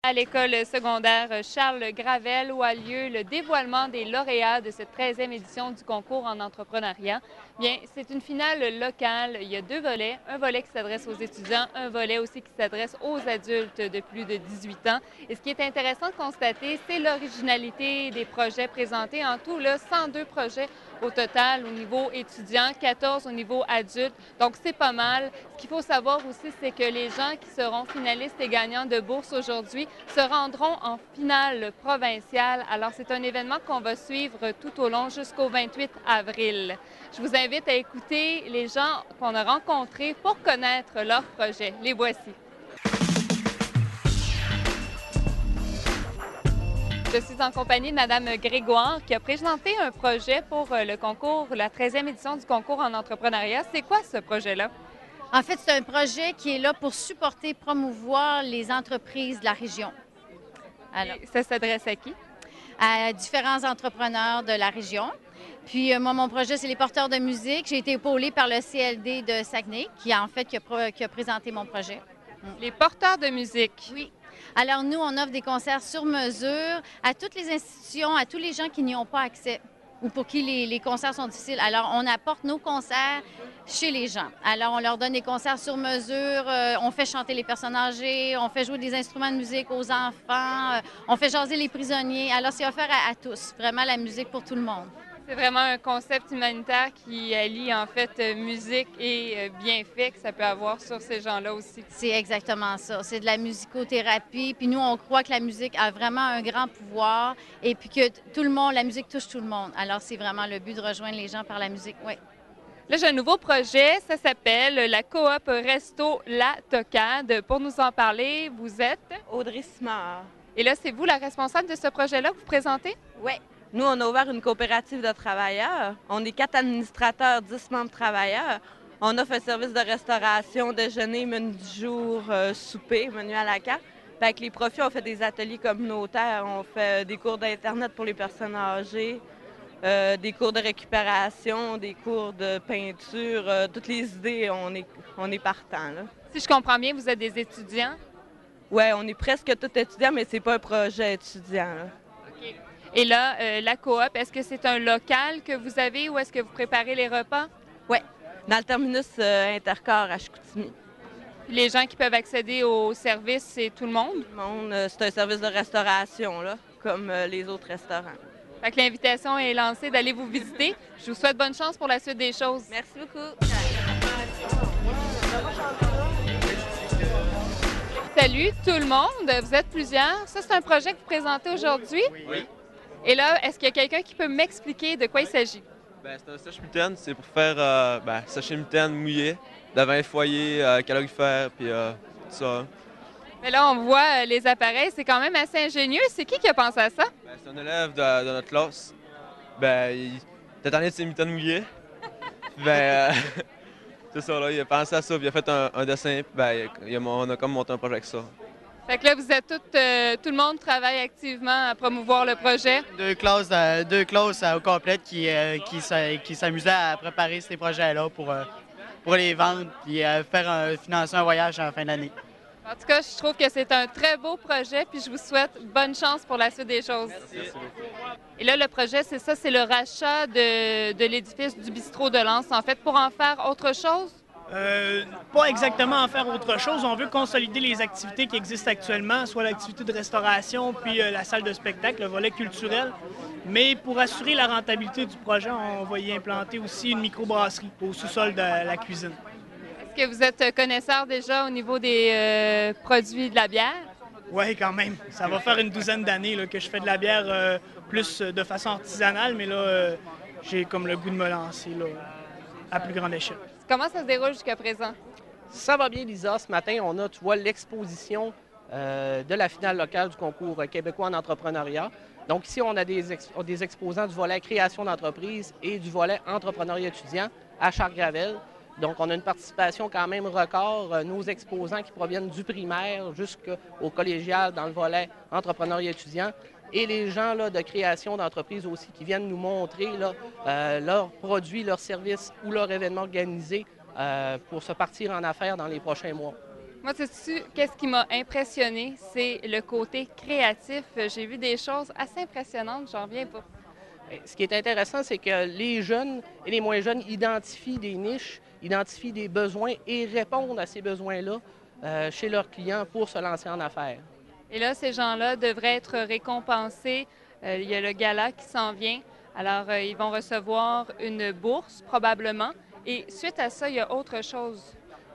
À l'école secondaire Charles Gravel où a lieu le dévoilement des lauréats de cette 13e édition du concours en entrepreneuriat. Bien, c'est une finale locale. Il y a deux volets, un volet qui s'adresse aux étudiants, un volet aussi qui s'adresse aux adultes de plus de 18 ans. Et ce qui est intéressant de constater, c'est l'originalité des projets présentés. En tout, là, 102 projets au total au niveau étudiant, 14 au niveau adulte. Donc, c'est pas mal. Ce qu'il faut savoir aussi, c'est que les gens qui seront finalistes et gagnants de bourse aujourd'hui se rendront en finale provinciale. Alors, c'est un événement qu'on va suivre tout au long jusqu'au 28 avril. Je vous invite à écouter les gens qu'on a rencontrés pour connaître leur projet. Les voici. Je suis en compagnie de Mme Grégoire qui a présenté un projet pour le concours, la 13e édition du concours en entrepreneuriat. C'est quoi ce projet-là? En fait, c'est un projet qui est là pour supporter, promouvoir les entreprises de la région. Alors, Et ça s'adresse à qui? à différents entrepreneurs de la région. Puis moi, mon projet, c'est les porteurs de musique. J'ai été épaulée par le CLD de Saguenay, qui a présenté mon projet. Les porteurs de musique. Oui. Alors nous, on offre des concerts sur mesure à toutes les institutions, à tous les gens qui n'y ont pas accès ou pour qui les concerts sont difficiles. Alors, on apporte nos concerts chez les gens. Alors, on leur donne des concerts sur mesure, on fait chanter les personnes âgées, on fait jouer des instruments de musique aux enfants, on fait jaser les prisonniers. Alors, c'est offert à tous, vraiment la musique pour tout le monde. C'est vraiment un concept humanitaire qui allie en fait musique et bienfaits que ça peut avoir sur ces gens-là aussi. C'est exactement ça. C'est de la musicothérapie. Puis nous, on croit que la musique a vraiment un grand pouvoir et puis que tout le monde, la musique touche tout le monde. Alors, c'est vraiment le but de rejoindre les gens par la musique, oui. Là, j'ai un nouveau projet, ça s'appelle la coop Resto La Tocade. Pour nous en parler, vous êtes? Audrey Simard. Et là, c'est vous la responsable de ce projet-là que vous présentez? Oui. Nous, on a ouvert une coopérative de travailleurs. On est 4 administrateurs, 10 membres travailleurs. On offre un service de restauration, déjeuner, menu du jour, souper, menu à la carte. Puis avec les profits, on fait des ateliers communautaires. On fait des cours d'Internet pour les personnes âgées, des cours de récupération, des cours de peinture. Toutes les idées, on est partant, là. Si je comprends bien, vous êtes des étudiants? Oui, on est presque tous étudiants, mais c'est pas un projet étudiant, là. OK. Et là, la coop, est-ce que c'est un local que vous avez ou est-ce que vous préparez les repas? Oui, dans le terminus Intercorps à Chicoutimi. Les gens qui peuvent accéder au service, c'est tout le monde? Tout le monde, c'est un service de restauration, là, comme les autres restaurants. Fait que l'invitation est lancée d'aller vous visiter. Je vous souhaite bonne chance pour la suite des choses. Merci beaucoup. Salut tout le monde, vous êtes plusieurs. Ça, c'est un projet que vous présentez aujourd'hui? Oui. Et là, est-ce qu'il y a quelqu'un qui peut m'expliquer de quoi il s'agit? C'est un sèche-mitaine, c'est pour faire sécher une mitaine mouillée, devant un foyer calorifère, puis tout ça. Mais là, on voit les appareils, c'est quand même assez ingénieux. C'est qui a pensé à ça? C'est un élève de notre classe. Il était tanné de ses mitaines mouillées. C'est ça, là, il a pensé à ça, puis il a fait un dessin, puis on a comme monté un projet avec ça. Fait que là, vous êtes tout le monde travaille activement à promouvoir le projet. Deux classes au complet qui s'amusaient à préparer ces projets-là pour les vendre et financer un voyage en fin d'année. En tout cas, je trouve que c'est un très beau projet, puis je vous souhaite bonne chance pour la suite des choses. Merci. Et là, le projet, c'est ça, c'est le rachat de l'édifice du bistrot de Lens, en fait, pour en faire autre chose? Pas exactement en faire autre chose. On veut consolider les activités qui existent actuellement, soit l'activité de restauration, puis la salle de spectacle, le volet culturel. Mais pour assurer la rentabilité du projet, on va y implanter aussi une microbrasserie au sous-sol de la cuisine. Est-ce que vous êtes connaisseur déjà au niveau des produits de la bière? Oui, quand même. Ça va faire une douzaine d'années là, que je fais de la bière plus de façon artisanale, mais là, j'ai comme le goût de me lancer là, à plus grande échelle. Comment ça se déroule jusqu'à présent? Ça va bien, Lisa. Ce matin, on a, tu vois, l'exposition de la finale locale du concours québécois en entrepreneuriat. Donc ici, on a des exposants du volet création d'entreprise et du volet entrepreneuriat étudiant à Charles-Gravel. Donc, on a une participation quand même record. Nos exposants qui proviennent du primaire jusqu'au collégial dans le volet entrepreneuriat étudiant. Et les gens là, de création d'entreprise aussi qui viennent nous montrer là, leurs produits, leurs services ou leurs événements organisés pour se partir en affaires dans les prochains mois. Moi, sais-tu, qu'est-ce qui m'a impressionné? C'est le côté créatif. J'ai vu des choses assez impressionnantes, j'en reviens pas. Ce qui est intéressant, c'est que les jeunes et les moins jeunes identifient des niches, identifient des besoins et répondent à ces besoins-là chez leurs clients pour se lancer en affaires. Et là, ces gens-là devraient être récompensés. Il y a le gala qui s'en vient. Alors, ils vont recevoir une bourse, probablement. Et suite à ça, il y a autre chose.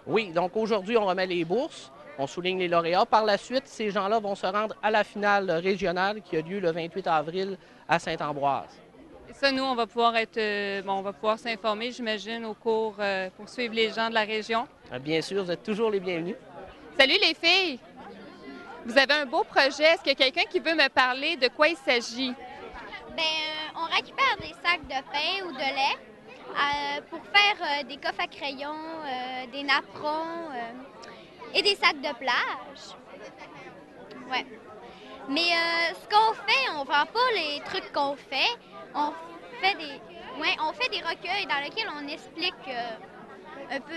Oui, donc aujourd'hui, on remet les bourses, on souligne les lauréats. Par la suite, ces gens-là vont se rendre à la finale régionale qui a lieu le 28 avril à Saint-Ambroise. Et ça, nous, on va pouvoir on va pouvoir s'informer, j'imagine, au cours pour suivre les gens de la région. Bien sûr, vous êtes toujours les bienvenus. Salut les filles! Vous avez un beau projet. Est-ce qu'il y a quelqu'un qui veut me parler de quoi il s'agit? On récupère des sacs de pain ou de lait pour faire des coffres à crayons, des napperons et des sacs de plage. Ouais. Mais ce qu'on fait, on vend pas les trucs qu'on fait. On fait des recueils dans lesquels on explique un peu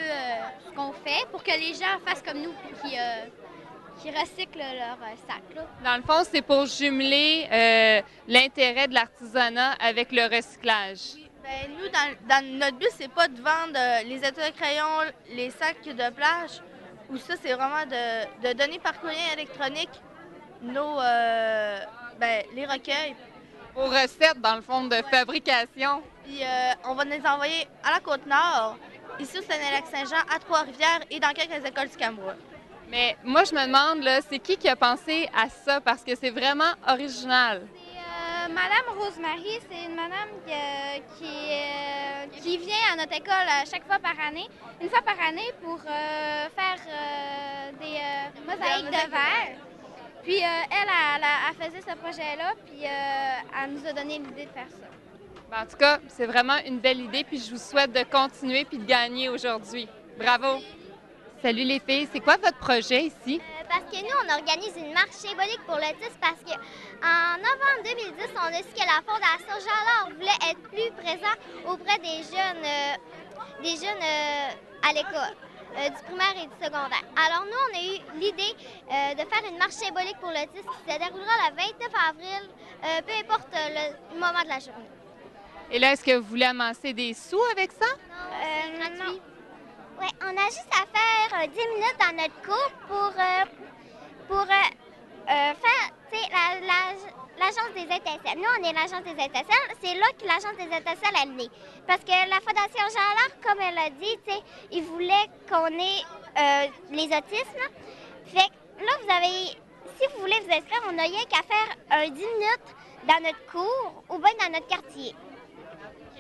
ce qu'on fait pour que les gens fassent comme nous qui recyclent leur sac. Là. Dans le fond, c'est pour jumeler l'intérêt de l'artisanat avec le recyclage. Oui, nous, dans notre but, c'est pas de vendre les étuis de crayon, les sacs de plage, ou ça, c'est vraiment de donner par courrier électronique les recueils. Aux recettes, dans le fond, de fabrication. Puis on va les envoyer à la Côte-Nord, ici au Saguenay-Lac-Saint-Jean, à Trois-Rivières et dans quelques écoles du Cameroun. Mais moi, je me demande, là, c'est qui a pensé à ça? Parce que c'est vraiment original. C'est Madame Rosemary, c'est une madame qui vient à notre école chaque fois par année, une fois par année pour faire des mosaïques de verre. Puis elle faisait ce projet-là, puis elle nous a donné l'idée de faire ça. En tout cas, c'est vraiment une belle idée, puis je vous souhaite de continuer puis de gagner aujourd'hui. Bravo! Salut les filles, c'est quoi votre projet ici? Parce que nous, on organise une marche symbolique pour l'autisme parce qu'en novembre 2010, on a su que la Fondation Jean-Laure voulait être plus présent auprès des jeunes à l'école, du primaire et du secondaire. Alors nous, on a eu l'idée de faire une marche symbolique pour l'autisme qui se déroulera le 29 avril, peu importe le moment de la journée. Et là, est-ce que vous voulez amasser des sous avec ça? Non. Oui, on a juste à faire 10 minutes dans notre cours pour faire, l'agence des étincelles. Nous, on est l'agence des étincelles. C'est là que l'agence des étincelles est née. Parce que la Fondation Jean-Laure, comme elle a dit, ils voulaient qu'on ait les autismes. Fait que là, si vous voulez vous inscrire, on n'a rien qu'à faire 10 minutes dans notre cours ou bien dans notre quartier.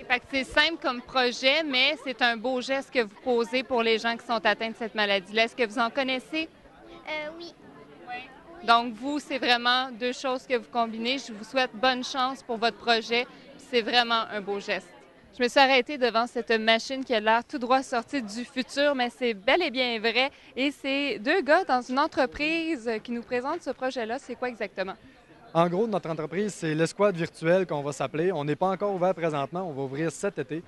Fait que c'est simple comme projet, mais c'est un beau geste que vous posez pour les gens qui sont atteints de cette maladie-là. Est-ce que vous en connaissez? Oui. Donc, vous, c'est vraiment deux choses que vous combinez. Je vous souhaite bonne chance pour votre projet. C'est vraiment un beau geste. Je me suis arrêtée devant cette machine qui a l'air tout droit sortie du futur, mais c'est bel et bien vrai. Et c'est deux gars dans une entreprise qui nous présentent ce projet-là. C'est quoi exactement? En gros, notre entreprise, c'est l'Escouade virtuelle qu'on va s'appeler. On n'est pas encore ouvert présentement, on va ouvrir cet été.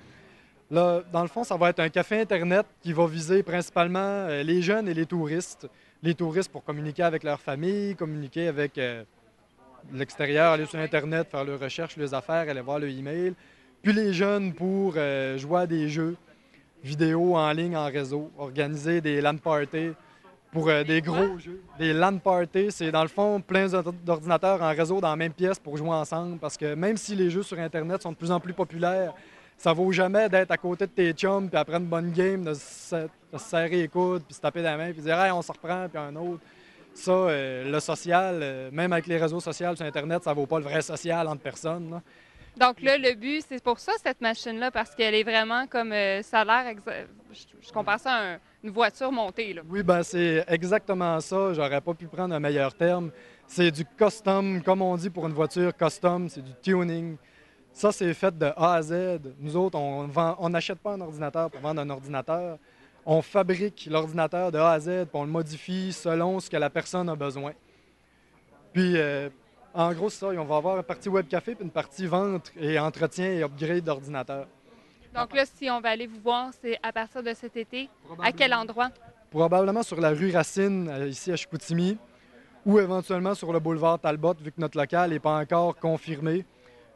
Là, dans le fond, ça va être un café Internet qui va viser principalement les jeunes et les touristes. Les touristes pour communiquer avec leur famille, communiquer avec l'extérieur, aller sur Internet, faire leurs recherches, leurs affaires, aller voir le email. Puis les jeunes pour jouer à des jeux vidéo en ligne, en réseau, organiser des LAN parties. Pour des gros jeux. Des LAN parties, c'est dans le fond plein d'ordinateurs en réseau dans la même pièce pour jouer ensemble. Parce que même si les jeux sur Internet sont de plus en plus populaires, ça vaut jamais d'être à côté de tes chums puis après une bonne game, de se serrer les coudes puis se taper dans la main puis dire hey, on se reprend puis un autre. Ça, le social, même avec les réseaux sociaux sur Internet, ça vaut pas le vrai social entre personnes. Là. Donc là, le but, c'est pour ça, cette machine-là, parce qu'elle est vraiment comme ça a l'air, je compare ça à une voiture montée. Là. Oui, bien, c'est exactement ça. J'aurais pas pu prendre un meilleur terme. C'est du custom, comme on dit pour une voiture custom, c'est du tuning. Ça, c'est fait de A à Z. Nous autres, on n'achète pas un ordinateur pour vendre un ordinateur. On fabrique l'ordinateur de A à Z, puis on le modifie selon ce que la personne a besoin. Puis, en gros, c'est ça. On va avoir une partie web café puis une partie vente et entretien et upgrade d'ordinateur. Donc là, si on va aller vous voir, c'est à partir de cet été. À quel endroit? probablement sur la rue Racine, ici à Chicoutimi, ou éventuellement sur le boulevard Talbot, vu que notre local n'est pas encore confirmé.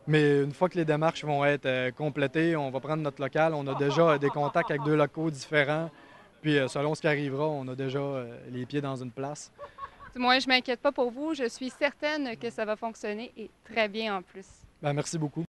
Mais une fois que les démarches vont être complétées, on va prendre notre local. On a déjà des contacts avec 2 locaux différents. Puis selon ce qui arrivera, on a déjà les pieds dans une place. Du moins, je ne m'inquiète pas pour vous. Je suis certaine que ça va fonctionner et très bien en plus. Bien, merci beaucoup.